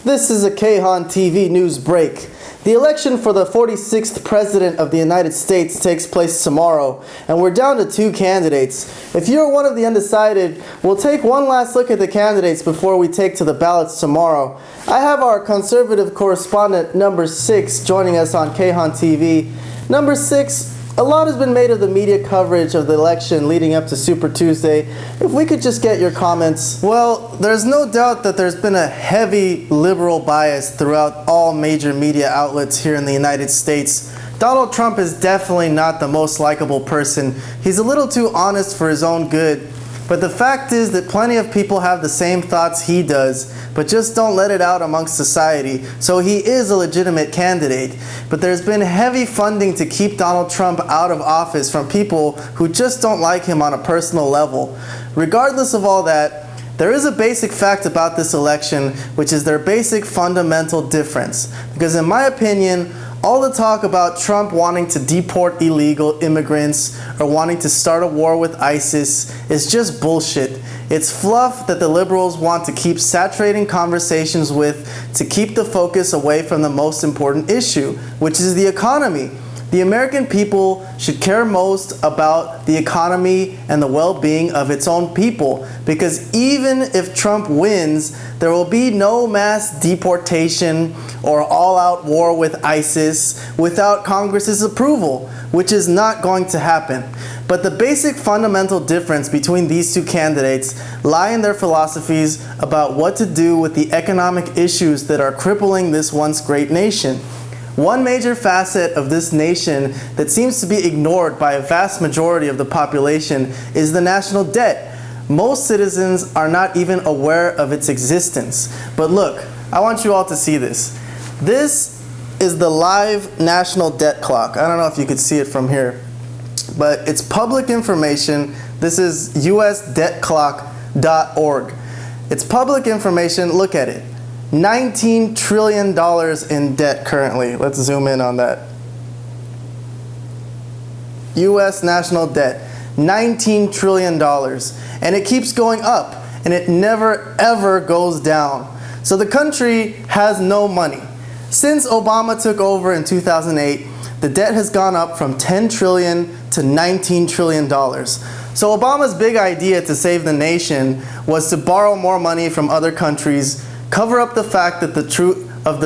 This is a Kayhan TV news break. The election for the 46th President of the United States takes place tomorrow, and we're down to 2 candidates. If you're one of the undecided, we'll take one last look at the candidates before we take to the ballots tomorrow. I have our conservative correspondent, number 6, joining us on Kayhan TV. Number 6, a lot has been made of the media coverage of the election leading up to Super Tuesday. If we could just get your comments. Well, there's no doubt that there's been a heavy liberal bias throughout all major media outlets here in the United States. Donald Trump is definitely not the most likable person. He's a little too honest for his own good. But the fact is that plenty of people have the same thoughts he does, but just don't let it out amongst society. So he is a legitimate candidate. But there's been heavy funding to keep Donald Trump out of office from people who just don't like him on a personal level. Regardless of all that, there is a basic fact about this election, which is their basic fundamental difference. Because in my opinion, all the talk about Trump wanting to deport illegal immigrants or wanting to start a war with ISIS is just bullshit. It's fluff that the liberals want to keep saturating conversations with to keep the focus away from the most important issue, which is the economy. The American people should care most about the economy and the well-being of its own people, because even if Trump wins, there will be no mass deportation or all-out war with ISIS without Congress's approval, which is not going to happen. But the basic fundamental difference between these 2 candidates lie in their philosophies about what to do with the economic issues that are crippling this once great nation. One major facet of this nation that seems to be ignored by a vast majority of the population is the national debt. Most citizens are not even aware of its existence. But look, I want you all to see this. This is the live national debt clock. I don't know if you could see it from here, but it's public information. This is usdebtclock.org. It's public information. Look at it. $19 trillion in debt currently. Let's zoom in on that. U.S. national debt, $19 trillion. And it keeps going up, and it never ever goes down. So the country has no money. Since Obama took over in 2008, the debt has gone up from $10 trillion to $19 trillion. So Obama's big idea to save the nation was to borrow more money from other countries, cover up the fact that the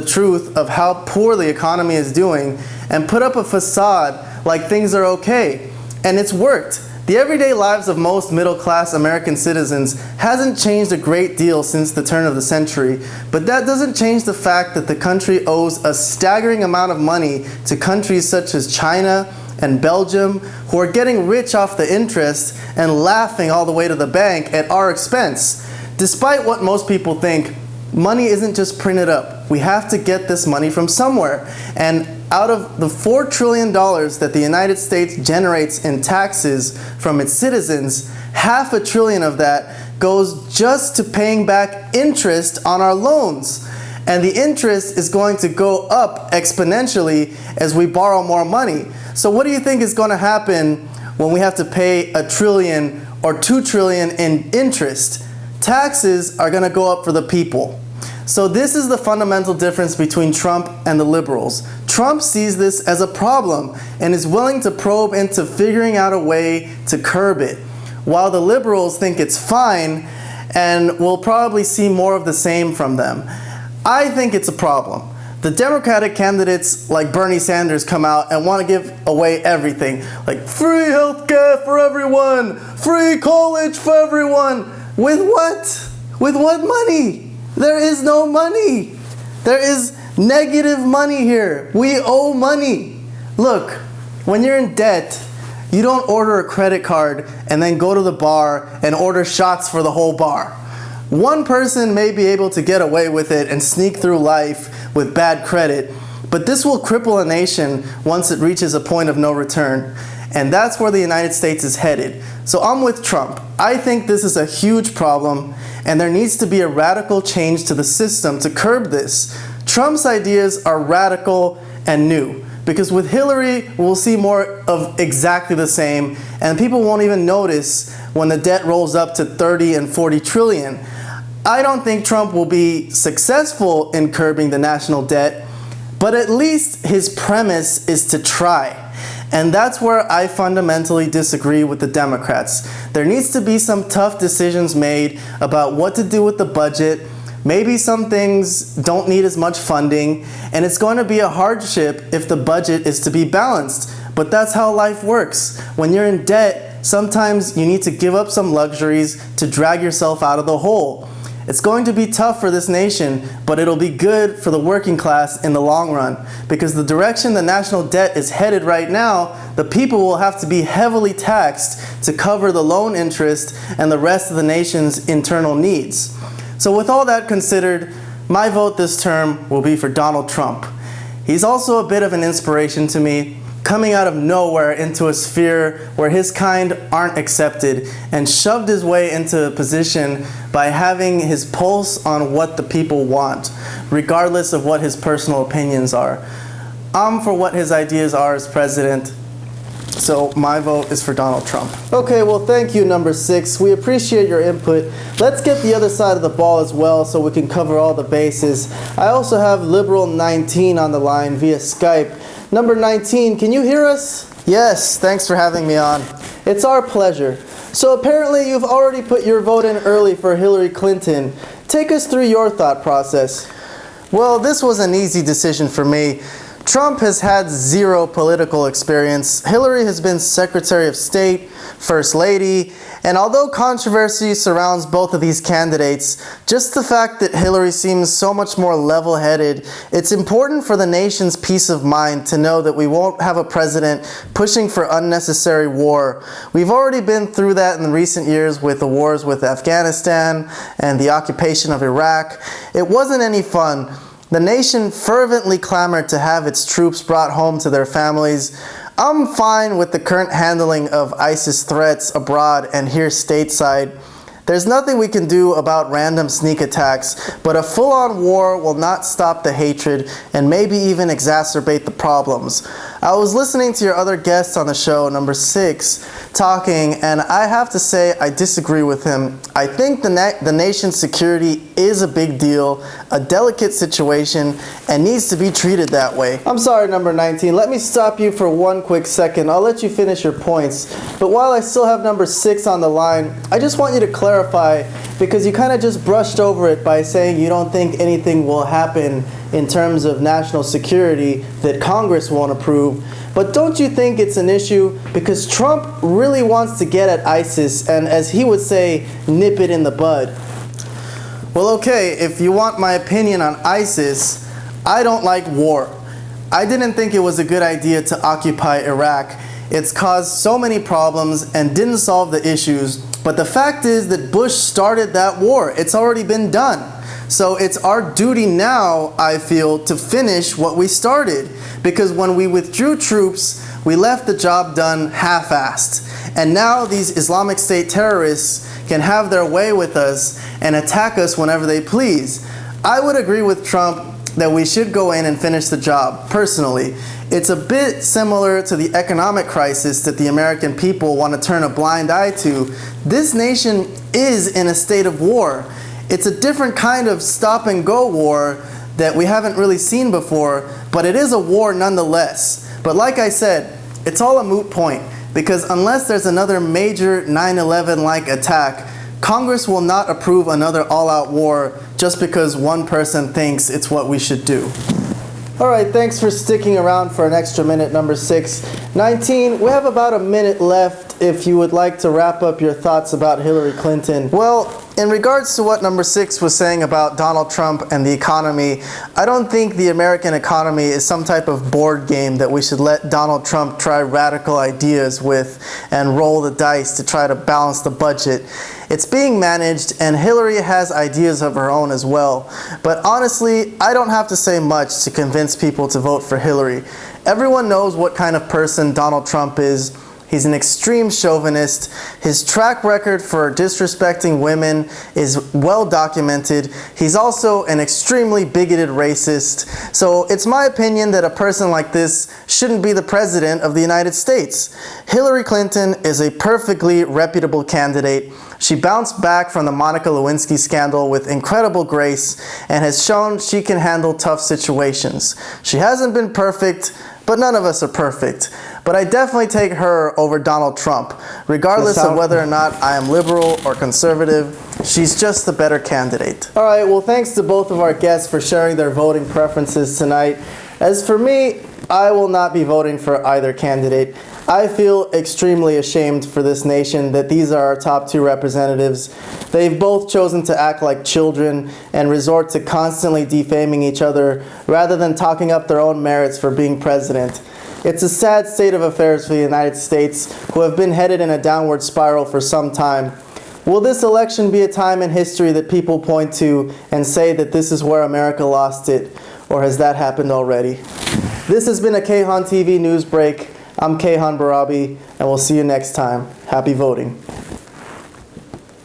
truth of how poor the economy is doing, and put up a facade like things are okay. And it's worked. The everyday lives of most middle-class American citizens hasn't changed a great deal since the turn of the century, but that doesn't change the fact that the country owes a staggering amount of money to countries such as China and Belgium, who are getting rich off the interest and laughing all the way to the bank at our expense. Despite what most people think, money isn't just printed up. We have to get this money from somewhere. And out of the $4 trillion that the United States generates in taxes from its citizens, $500 billion of that goes just to paying back interest on our loans. And the interest is going to go up exponentially as we borrow more money. So what do you think is going to happen when we have to pay $1 trillion or $2 trillion in interest? Taxes are going to go up for the people. So this is the fundamental difference between Trump and the liberals. Trump sees this as a problem and is willing to probe into figuring out a way to curb it, while the liberals think it's fine and we'll probably see more of the same from them. I think it's a problem. The Democratic candidates like Bernie Sanders come out and want to give away everything, like free healthcare for everyone, free college for everyone. With what? With what money? There is no money. There is negative money here. We owe money. Look, when you're in debt, you don't order a credit card and then go to the bar and order shots for the whole bar. One person may be able to get away with it and sneak through life with bad credit, but this will cripple a nation once it reaches a point of no return. And that's where the United States is headed. So I'm with Trump. I think this is a huge problem, and there needs to be a radical change to the system to curb this. Trump's ideas are radical and new, because with Hillary, we'll see more of exactly the same, and people won't even notice when the debt rolls up to 30 and 40 trillion. I don't think Trump will be successful in curbing the national debt, but at least his premise is to try. And that's where I fundamentally disagree with the Democrats. There needs to be some tough decisions made about what to do with the budget. Maybe some things don't need as much funding, and it's going to be a hardship if the budget is to be balanced. But that's how life works. When you're in debt, sometimes you need to give up some luxuries to drag yourself out of the hole. It's going to be tough for this nation, but it'll be good for the working class in the long run. Because the direction the national debt is headed right now, the people will have to be heavily taxed to cover the loan interest and the rest of the nation's internal needs. So with all that considered, my vote this term will be for Donald Trump. He's also a bit of an inspiration to me, coming out of nowhere into a sphere where his kind aren't accepted, and shoved his way into a position by having his pulse on what the people want, regardless of what his personal opinions are. I'm for what his ideas are as president, so my vote is for Donald Trump. Okay, well thank you, number 6. We appreciate your input. Let's get the other side of the ball as well so we can cover all the bases. I also have Liberal 19 on the line via Skype. Number 19, can you hear us? Yes, thanks for having me on. It's our pleasure. So apparently you've already put your vote in early for Hillary Clinton. Take us through your thought process. Well, this was an easy decision for me. Trump has had zero political experience. Hillary has been Secretary of State, First Lady, and although controversy surrounds both of these candidates, just the fact that Hillary seems so much more level-headed, it's important for the nation's peace of mind to know that we won't have a president pushing for unnecessary war. We've already been through that in recent years with the wars with Afghanistan and the occupation of Iraq. It wasn't any fun. The nation fervently clamored to have its troops brought home to their families. I'm fine with the current handling of ISIS threats abroad and here stateside. There's nothing we can do about random sneak attacks, but a full-on war will not stop the hatred and maybe even exacerbate the problems. I was listening to your other guests on the show, number 6, talking, and I have to say I disagree with him. I think the nation's security is a big deal, a delicate situation, and needs to be treated that way. I'm sorry, number 19. Let me stop you for one quick second. I'll let you finish your points. But while I still have number 6 on the line, I just want you to clarify, because you kind of just brushed over it by saying you don't think anything will happen in terms of national security that Congress won't approve. But don't you think it's an issue because Trump really wants to get at ISIS and, as he would say, nip it in the bud? Well, okay, if you want my opinion on ISIS, I don't like war. I didn't think it was a good idea to occupy Iraq. It's caused so many problems and didn't solve the issues. But the fact is that Bush started that war. It's already been done. So it's our duty now, I feel, to finish what we started. Because when we withdrew troops, we left the job done half-assed. And now these Islamic State terrorists can have their way with us and attack us whenever they please. I would agree with Trump that we should go in and finish the job, personally. It's a bit similar to the economic crisis that the American people want to turn a blind eye to. This nation is in a state of war. It's a different kind of stop-and-go war that we haven't really seen before, but it is a war nonetheless. But like I said, it's all a moot point, because unless there's another major 9/11-like attack, Congress will not approve another all-out war just because one person thinks it's what we should do. All right, thanks for sticking around for an extra minute, number 6. 19, we have about a minute left if you would like to wrap up your thoughts about Hillary Clinton. Well, in regards to what number 6 was saying about Donald Trump and the economy, I don't think the American economy is some type of board game that we should let Donald Trump try radical ideas with and roll the dice to try to balance the budget. It's being managed, and Hillary has ideas of her own as well. But honestly, I don't have to say much to convince people to vote for Hillary. Everyone knows what kind of person Donald Trump is. He's an extreme chauvinist. His track record for disrespecting women is well documented. He's also an extremely bigoted racist. So it's my opinion that a person like this shouldn't be the president of the United States. Hillary Clinton is a perfectly reputable candidate. She bounced back from the Monica Lewinsky scandal with incredible grace and has shown she can handle tough situations. She hasn't been perfect, but none of us are perfect. But I definitely take her over Donald Trump. Regardless of whether or not I am liberal or conservative, she's just the better candidate. All right, well, thanks to both of our guests for sharing their voting preferences tonight. As for me, I will not be voting for either candidate. I feel extremely ashamed for this nation that these are our top two representatives. They've both chosen to act like children and resort to constantly defaming each other rather than talking up their own merits for being president. It's a sad state of affairs for the United States, who have been headed in a downward spiral for some time. Will this election be a time in history that people point to and say that this is where America lost it, or has that happened already? This has been a Kayhan TV News Break. I'm Kayhan Barabi, and we'll see you next time. Happy voting.